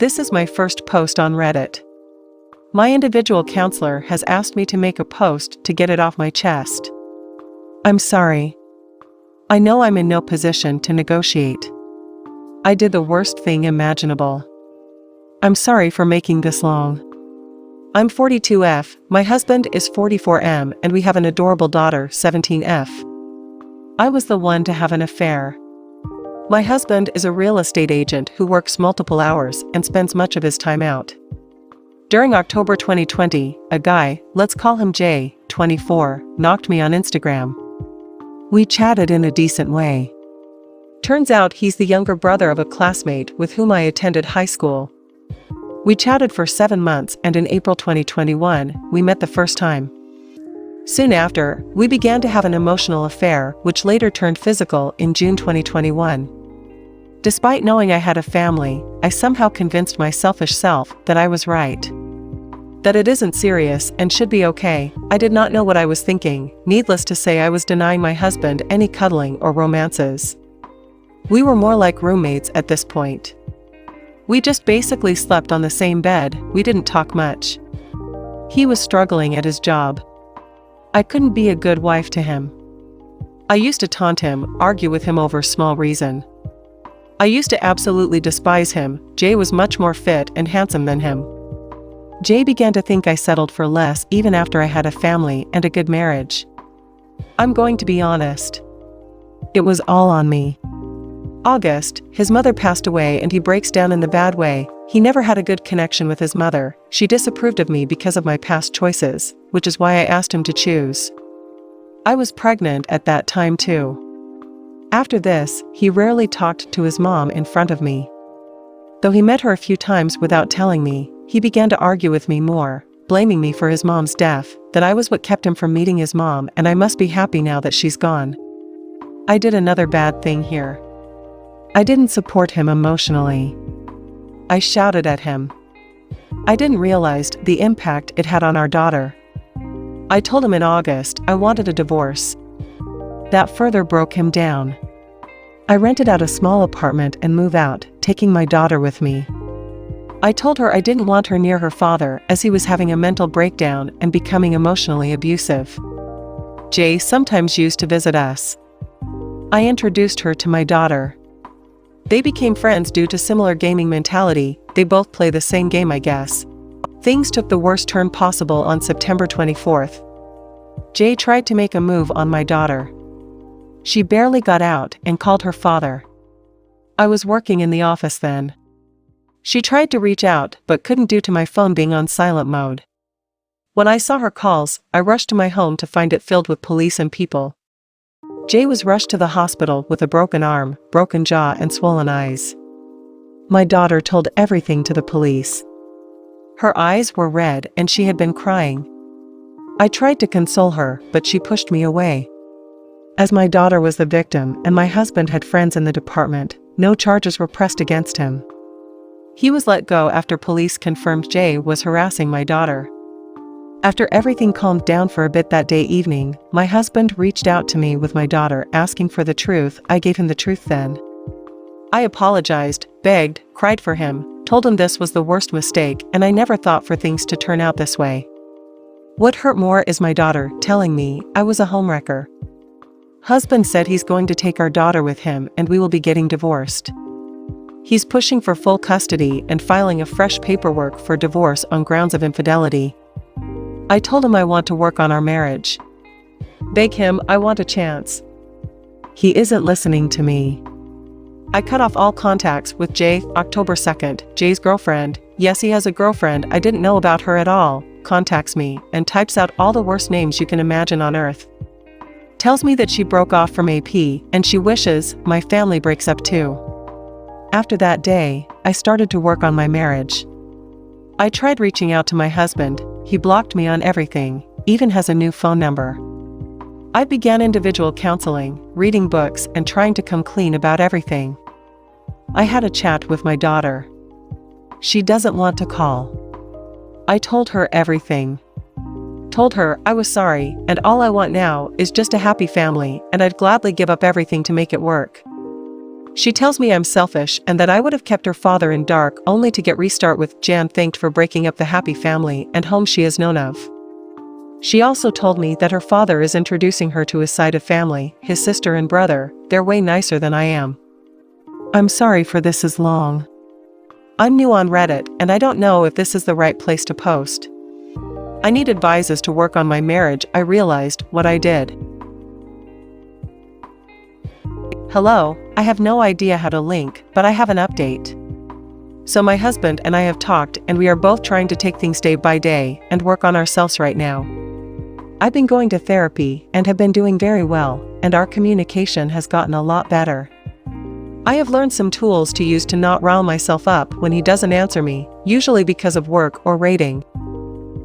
This is my first post on Reddit. My individual counselor has asked me to make a post to get it off my chest. I'm sorry. I know I'm in no position to negotiate. I did the worst thing imaginable. I'm sorry for making this long. I'm 42F, my husband is 44M, and we have an adorable daughter, 17F. I was the one to have an affair. My husband is a real estate agent who works multiple hours and spends much of his time out. During October 2020, a guy, let's call him Jay, 24, knocked me on Instagram. We chatted in a decent way. Turns out he's the younger brother of a classmate with whom I attended high school. We chatted for 7 months, and in April 2021, we met the first time. Soon after, we began to have an emotional affair, which later turned physical in June 2021. Despite knowing I had a family, I somehow convinced my selfish self that I was right. That it isn't serious and should be okay. I did not know what I was thinking. Needless to say, I was denying my husband any cuddling or romances. We were more like roommates at this point. We just basically slept on the same bed. We didn't talk much. He was struggling at his job. I couldn't be a good wife to him. I used to taunt him, argue with him over small reason. I used to absolutely despise him. Jay was much more fit and handsome than him. Jay began to think I settled for less even after I had a family and a good marriage. I'm going to be honest. It was all on me. August, his mother passed away and he breaks down in the bad way. He never had a good connection with his mother. She disapproved of me because of my past choices, which is why I asked him to choose. I was pregnant at that time too. After this, he rarely talked to his mom in front of me. Though he met her a few times without telling me, he began to argue with me more, blaming me for his mom's death, that I was what kept him from meeting his mom and I must be happy now that she's gone. I did another bad thing here. I didn't support him emotionally. I shouted at him. I didn't realize the impact it had on our daughter. I told him in August I wanted a divorce. That further broke him down. I rented out a small apartment and moved out, taking my daughter with me. I told her I didn't want her near her father as he was having a mental breakdown and becoming emotionally abusive. Jay sometimes used to visit us. I introduced her to my daughter. They became friends due to similar gaming mentality. They both play the same game, I guess. Things took the worst turn possible on September 24th. Jay tried to make a move on my daughter. She barely got out and called her father. I was working in the office then. She tried to reach out but couldn't due to my phone being on silent mode. When I saw her calls, I rushed to my home to find it filled with police and people. Jay was rushed to the hospital with a broken arm, broken jaw and swollen eyes. My daughter told everything to the police. Her eyes were red and she had been crying. I tried to console her, but she pushed me away. As my daughter was the victim and my husband had friends in the department, no charges were pressed against him. He was let go after police confirmed Jay was harassing my daughter. After everything calmed down for a bit that day evening, my husband reached out to me with my daughter asking for the truth. I gave him the truth then. I apologized, begged, cried for him, told him this was the worst mistake and I never thought for things to turn out this way. What hurt more is my daughter telling me I was a homewrecker. Husband said he's going to take our daughter with him and we will be getting divorced. He's pushing for full custody and filing a fresh paperwork for divorce on grounds of infidelity. I told him I want to work on our marriage. Beg him, I want a chance. He isn't listening to me. I cut off all contacts with Jay. October 2nd, Jay's girlfriend, yes he has a girlfriend, I didn't know about her at all, contacts me and types out all the worst names you can imagine on earth. Tells me that she broke off from AP and she wishes my family breaks up too. After that day, I started to work on my marriage. I tried reaching out to my husband. He blocked me on everything, even has a new phone number. I began individual counseling, reading books and trying to come clean about everything. I had a chat with my daughter. She doesn't want to call. I told her everything. Told her I was sorry and all I want now is just a happy family and I'd gladly give up everything to make it work. She tells me I'm selfish and that I would have kept her father in dark only to get restart with Jan thanked for breaking up the happy family and home she has known of. She also told me that her father is introducing her to his side of family, his sister and brother. They're way nicer than I am. I'm sorry for this is long. I'm new on Reddit and I don't know if this is the right place to post. I need advices to work on my marriage. I realized what I did. Hello, I have no idea how to link, but I have an update. So my husband and I have talked and we are both trying to take things day by day and work on ourselves right now. I've been going to therapy and have been doing very well, and our communication has gotten a lot better. I have learned some tools to use to not rile myself up when he doesn't answer me, usually because of work or rating.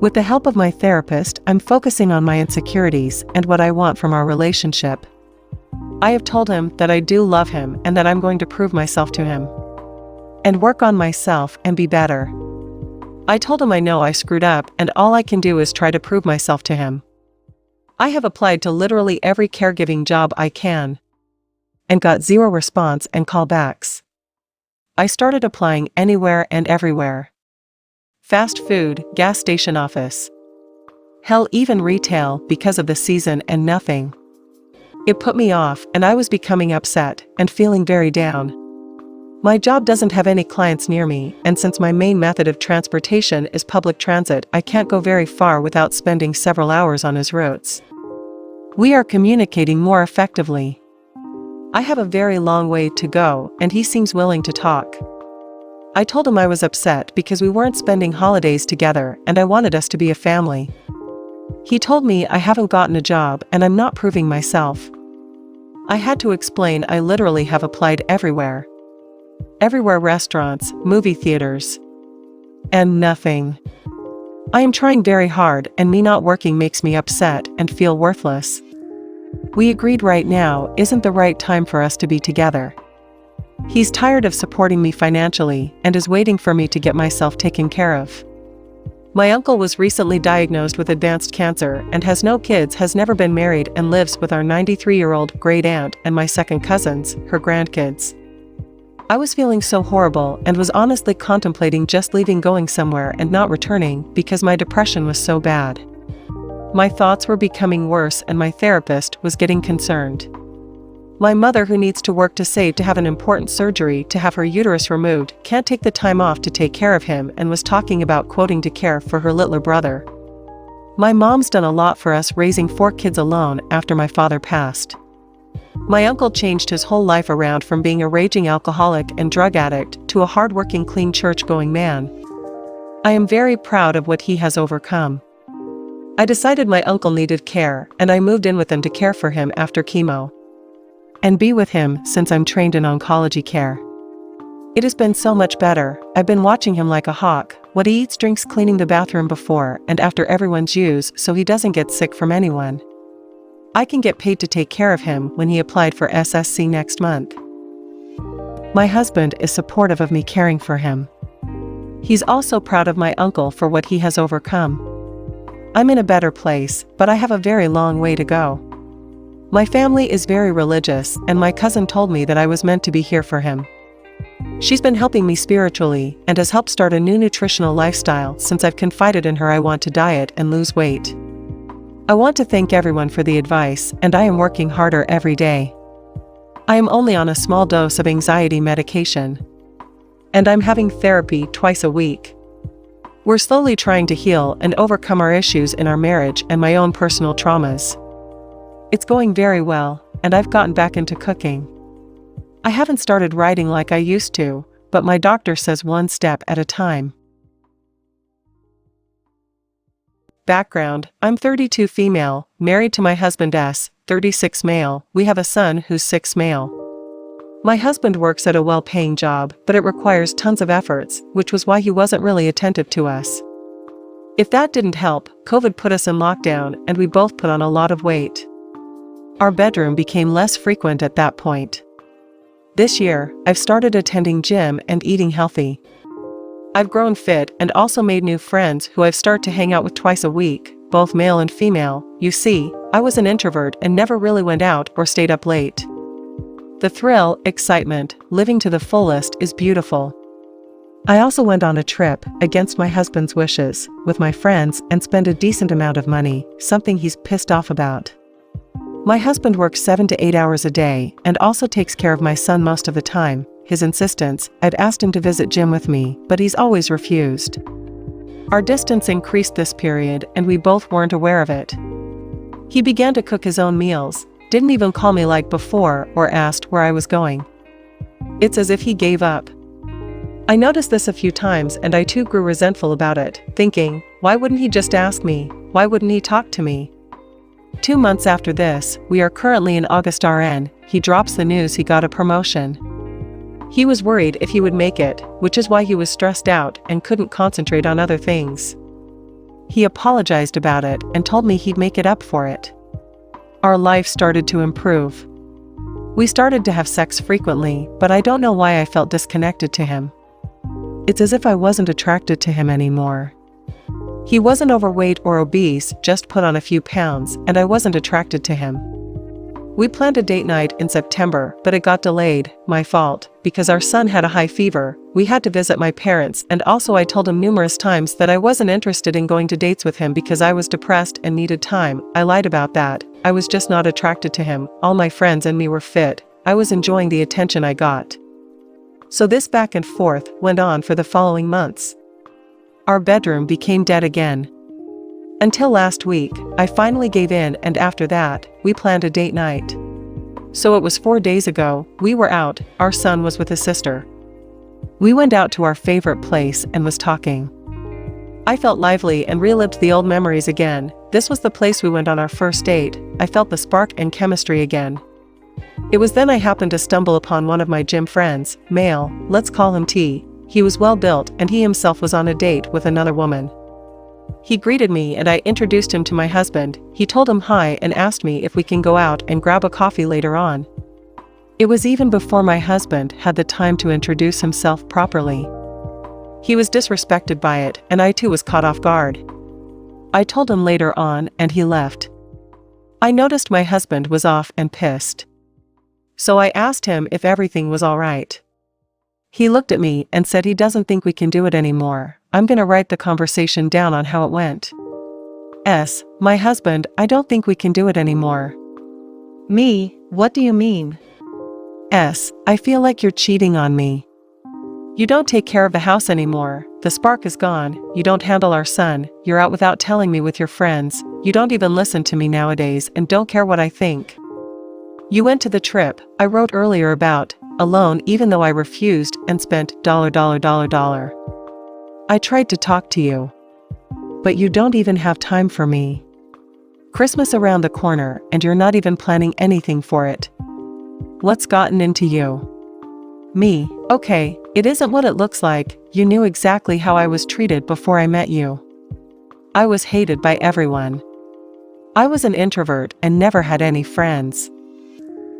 With the help of my therapist, I'm focusing on my insecurities and what I want from our relationship. I have told him that I do love him and that I'm going to prove myself to him. And work on myself and be better. I told him I know I screwed up and all I can do is try to prove myself to him. I have applied to literally every caregiving job I can. And got 0 response and callbacks. I started applying anywhere and everywhere. Fast food, gas station office. Hell, even retail because of the season and nothing. It put me off and I was becoming upset and feeling very down. My job doesn't have any clients near me, and since my main method of transportation is public transit, I can't go very far without spending several hours on his routes. We are communicating more effectively. I have a very long way to go and he seems willing to talk. I told him I was upset because we weren't spending holidays together and I wanted us to be a family. He told me I haven't gotten a job and I'm not proving myself. I had to explain I literally have applied everywhere. Everywhere, restaurants, movie theaters. And nothing. I am trying very hard and me not working makes me upset and feel worthless. We agreed right now isn't the right time for us to be together. He's tired of supporting me financially and is waiting for me to get myself taken care of. My uncle was recently diagnosed with advanced cancer and has no kids, has never been married and lives with our 93-year-old great aunt and my second cousins, her grandkids. I was feeling so horrible and was honestly contemplating just leaving, going somewhere and not returning because my depression was so bad. My thoughts were becoming worse and my therapist was getting concerned. My mother, who needs to work to save to have an important surgery to have her uterus removed, can't take the time off to take care of him and was talking about quoting to care for her littler brother. My mom's done a lot for us, raising 4 kids alone after my father passed. My uncle changed his whole life around from being a raging alcoholic and drug addict to a hardworking, clean, church-going man. I am very proud of what he has overcome. I decided my uncle needed care and I moved in with him to care for him after chemo. And be with him since I'm trained in oncology care. It has been so much better. I've been watching him like a hawk, what he eats, drinks, cleaning the bathroom before and after everyone's use so he doesn't get sick from anyone. I can get paid to take care of him when he applied for SSC next month. My husband is supportive of me caring for him. He's also proud of my uncle for what he has overcome. I'm in a better place, but I have a very long way to go. My family is very religious, and my cousin told me that I was meant to be here for him. She's been helping me spiritually and has helped start a new nutritional lifestyle since I've confided in her I want to diet and lose weight. I want to thank everyone for the advice, and I am working harder every day. I am only on a small dose of anxiety medication. And I'm having therapy twice a week. We're slowly trying to heal and overcome our issues in our marriage and my own personal traumas. It's going very well, and I've gotten back into cooking. I haven't started writing like I used to, but my doctor says one step at a time. Background: I'm 32 female, married to my husband S, 36 male. We have a son who's 6 male. My husband works at a well-paying job, but it requires tons of efforts, which was why he wasn't really attentive to us. If that didn't help, COVID put us in lockdown and we both put on a lot of weight. Our bedroom became less frequent at that point. This year, I've started attending gym and eating healthy. I've grown fit and also made new friends who I've started to hang out with twice a week, both male and female. You see, I was an introvert and never really went out or stayed up late. The thrill, excitement, living to the fullest is beautiful. I also went on a trip, against my husband's wishes, with my friends and spent a decent amount of money, something he's pissed off about. My husband works 7 to 8 hours a day and also takes care of my son most of the time. His insistence, I've asked him to visit gym with me, but he's always refused. Our distance increased this period and we both weren't aware of it. He began to cook his own meals, didn't even call me like before or asked where I was going. It's as if he gave up. I noticed this a few times and I too grew resentful about it, thinking, why wouldn't he just ask me? Why wouldn't he talk to me? 2 months after this, we are currently in August RN, he drops the news he got a promotion. He was worried if he would make it, which is why he was stressed out and couldn't concentrate on other things. He apologized about it and told me he'd make it up for it. Our life started to improve. We started to have sex frequently, but I don't know why I felt disconnected to him. It's as if I wasn't attracted to him anymore. He wasn't overweight or obese, just put on a few pounds, and I wasn't attracted to him. We planned a date night in September, but it got delayed, my fault, because our son had a high fever. We had to visit my parents, and also I told him numerous times that I wasn't interested in going to dates with him because I was depressed and needed time. I lied about that. I was just not attracted to him. All my friends and me were fit. I was enjoying the attention I got. So this back and forth went on for the following months. Our bedroom became dead again. Until last week, I finally gave in, and after that, we planned a date night. So it was 4 days ago, we were out, our son was with his sister. We went out to our favorite place and was talking. I felt lively and relived the old memories again. This was the place we went on our first date. I felt the spark and chemistry again. It was then I happened to stumble upon one of my gym friends, male, let's call him T. He was well built and he himself was on a date with another woman. He greeted me and I introduced him to my husband. He told him hi and asked me if we can go out and grab a coffee later on. It was even before my husband had the time to introduce himself properly. He was disrespected by it and I too was caught off guard. I told him later on and he left. I noticed my husband was off and pissed. So I asked him if everything was all right. He looked at me and said he doesn't think we can do it anymore. I'm gonna write the conversation down on how it went. S. My husband, I don't think we can do it anymore. Me, what do you mean? S. I feel like you're cheating on me. You don't take care of the house anymore. The spark is gone. You don't handle our son. You're out without telling me with your friends. You don't even listen to me nowadays and don't care what I think. You went to the trip I wrote earlier about, alone even though I refused and spent $. I tried to talk to you. But you don't even have time for me. Christmas around the corner and you're not even planning anything for it. What's gotten into you? Me, okay, it isn't what it looks like. You knew exactly how I was treated before I met you. I was hated by everyone. I was an introvert and never had any friends.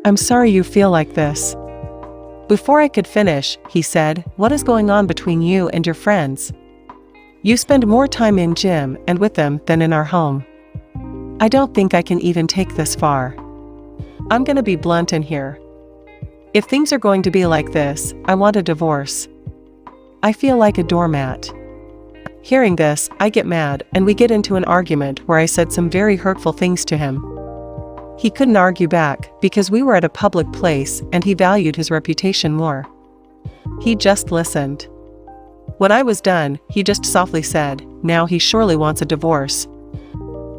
I'm sorry you feel like this. Before I could finish, he said, what is going on between you and your friends? You spend more time in gym and with them than in our home. I don't think I can even take this far. I'm gonna be blunt in here. If things are going to be like this, I want a divorce. I feel like a doormat. Hearing this, I get mad and we get into an argument where I said some very hurtful things to him. He couldn't argue back because we were at a public place and he valued his reputation more. He just listened. When I was done, he just softly said, now he surely wants a divorce.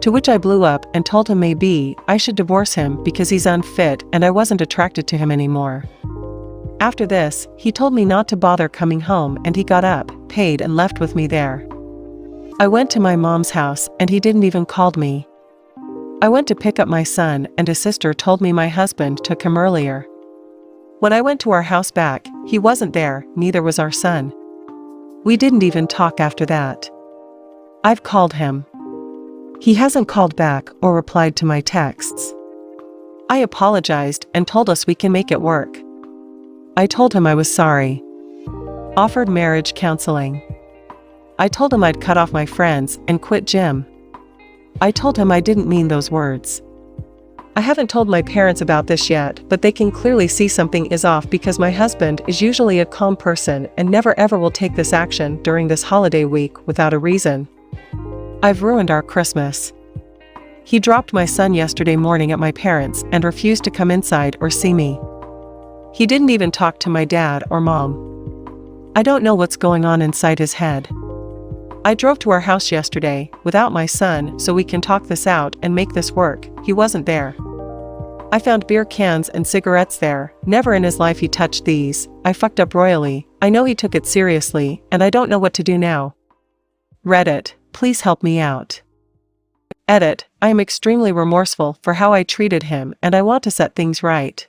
To which I blew up and told him maybe I should divorce him because he's unfit and I wasn't attracted to him anymore. After this, he told me not to bother coming home and he got up, paid and left with me there. I went to my mom's house and he didn't even call me. I went to pick up my son and his sister told me my husband took him earlier. When I went to our house back, he wasn't there, neither was our son. We didn't even talk after that. I've called him. He hasn't called back or replied to my texts. I apologized and told us we can make it work. I told him I was sorry. Offered marriage counseling. I told him I'd cut off my friends and quit gym. I told him I didn't mean those words. I haven't told my parents about this yet, but they can clearly see something is off because my husband is usually a calm person and never ever will take this action during this holiday week without a reason. I've ruined our Christmas. He dropped my son yesterday morning at my parents' and refused to come inside or see me. He didn't even talk to my dad or mom. I don't know what's going on inside his head. I drove to our house yesterday, without my son, so we can talk this out and make this work. He wasn't there. I found beer cans and cigarettes there. Never in his life he touched these. I fucked up royally. I know he took it seriously, and I don't know what to do now. Reddit, please help me out. Edit, I am extremely remorseful for how I treated him and I want to set things right.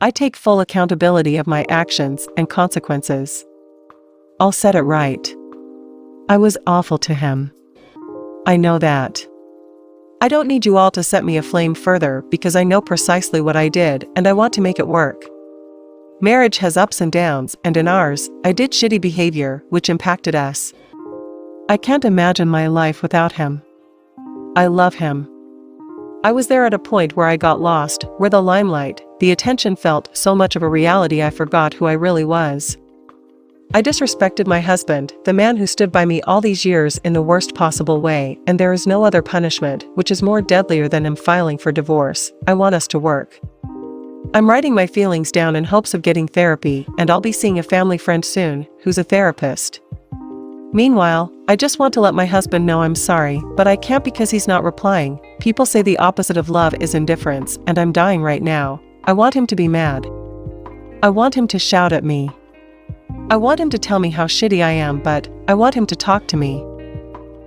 I take full accountability of my actions and consequences. I'll set it right. I was awful to him. I know that. I don't need you all to set me aflame further because I know precisely what I did and I want to make it work. Marriage has ups and downs, and in ours, I did shitty behavior which impacted us. I can't imagine my life without him. I love him. I was there at a point where I got lost, where the limelight, the attention felt so much of a reality I forgot who I really was. I disrespected my husband, the man who stood by me all these years in the worst possible way, and there is no other punishment which is more deadlier than him filing for divorce. I want us to work. I'm writing my feelings down in hopes of getting therapy, and I'll be seeing a family friend soon, who's a therapist. Meanwhile, I just want to let my husband know I'm sorry, but I can't because he's not replying. People say the opposite of love is indifference, and I'm dying right now. I want him to be mad. I want him to shout at me. I want him to tell me how shitty I am, but I want him to talk to me.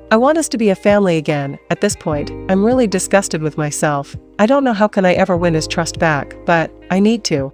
I want us to be a family again. At this point, I'm really disgusted with myself. I don't know how can I ever win his trust back, but I need to.